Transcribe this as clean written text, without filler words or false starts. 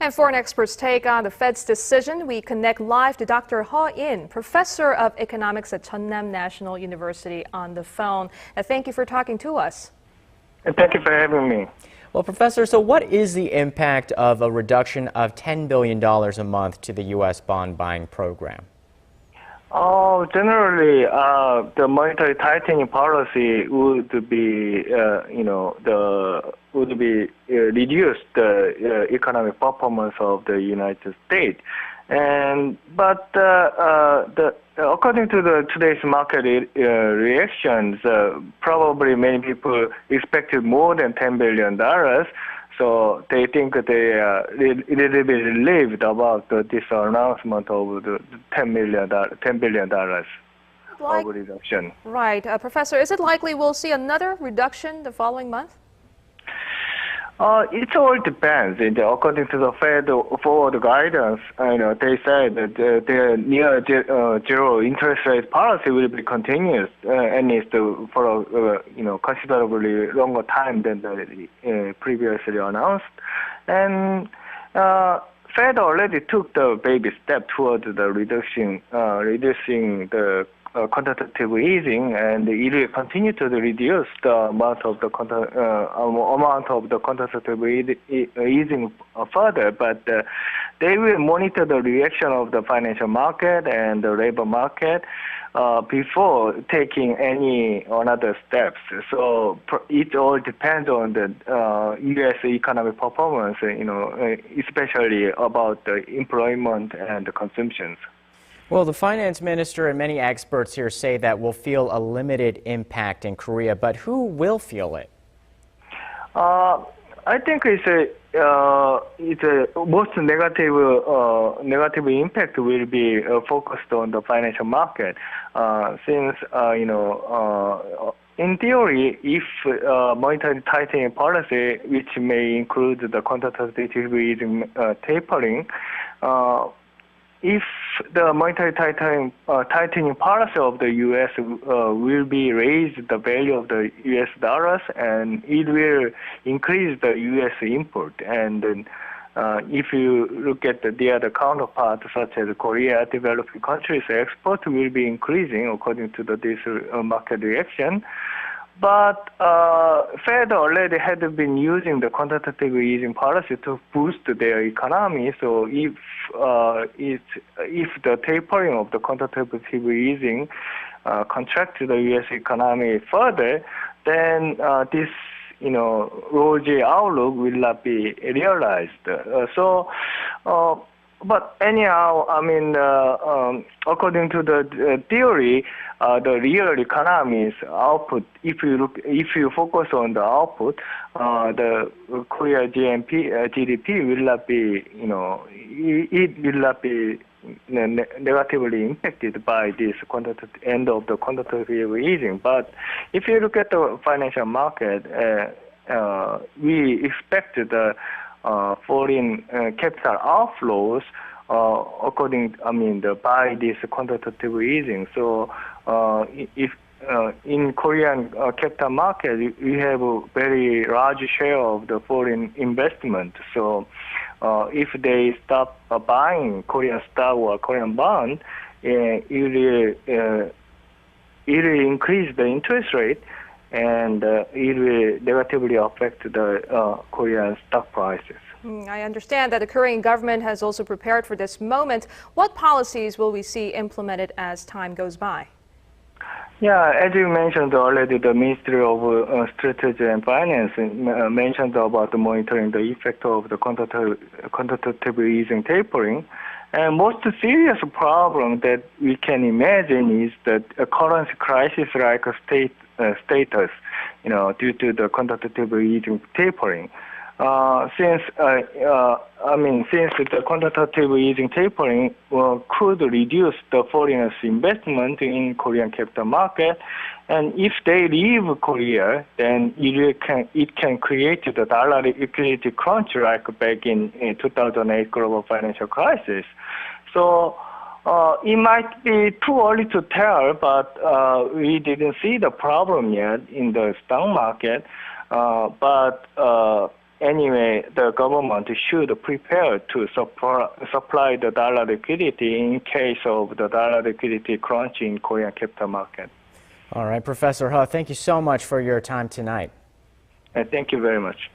And for an expert's take on the Fed's decision, we connect live to Dr. He In, professor of economics at Jeonnam National University, on the phone. Thank you for talking to us. Thank you for having me. Well, Professor, so what is the impact of a reduction of $10 billion a month to the U.S. bond buying program? Generally, the monetary tightening policy would be, reduce the economic performance of the United States. According to today's market reactions, probably many people expected more than $10 billion. So they think they are a little bit relieved about this announcement of the $10 billion of reduction. Right. Professor, is it likely we'll see another reduction the following month? It all depends. According to the Fed forward guidance, they said that their near zero interest rate policy will be continuous and is for a considerably longer time than the previously announced. And Fed already took the baby step towards the reducing the quantitative easing, and it will continue to reduce the amount of the quantitative easing further. But they will monitor the reaction of the financial market and the labor market before taking any other steps. So it all depends on the U.S. economic performance, especially about the employment and the consumptions. Well, the finance minister and many experts here say that we'll feel a limited impact in Korea, but who will feel it? I think it's a most negative impact will be focused on the financial market, since in theory, if monetary tightening policy, which may include the quantitative easing tapering, if the monetary tightening policy of the U.S. will be raise the value of the U.S. dollars, and it will increase the U.S. import. And if you look at the other counterparts, such as Korea, developing countries, export will be increasing according to this market reaction. But Fed already had been using the quantitative easing policy to boost their economy. So if the tapering of the quantitative easing contracts the U.S. economy further, then this rosy outlook will not be realized. But anyhow, according to the theory, the real economy's output, if you focus on the output, the Korea GDP will not be, it will not be negatively impacted by this end of the quantitative easing. But if you look at the financial market, we expect the foreign capital outflows by this quantitative easing. So if in Korean capital market, we have a very large share of the foreign investment. So if they stop buying Korean stock or Korean bond, it will increase the interest rate, and it will negatively affect the Korean stock prices. I understand that the Korean government has also prepared for this moment. What policies will we see implemented as time goes by? Yeah, as you mentioned already, the Ministry of Strategy and Finance mentioned about monitoring the effect of the quantitative easing tapering. And most serious problem that we can imagine is that a currency crisis like a status, due to the quantitative easing tapering. Since the quantitative easing tapering could reduce the foreigners' investment in Korean capital market, and if they leave Korea, then it can create the dollar liquidity crunch like back in 2008 global financial crisis. So it might be too early to tell, but we didn't see the problem yet in the stock market. But anyway, the government should prepare to supply the dollar liquidity in case of the dollar liquidity crunch in Korean capital market. All right, Professor He, thank you so much for your time tonight. And thank you very much.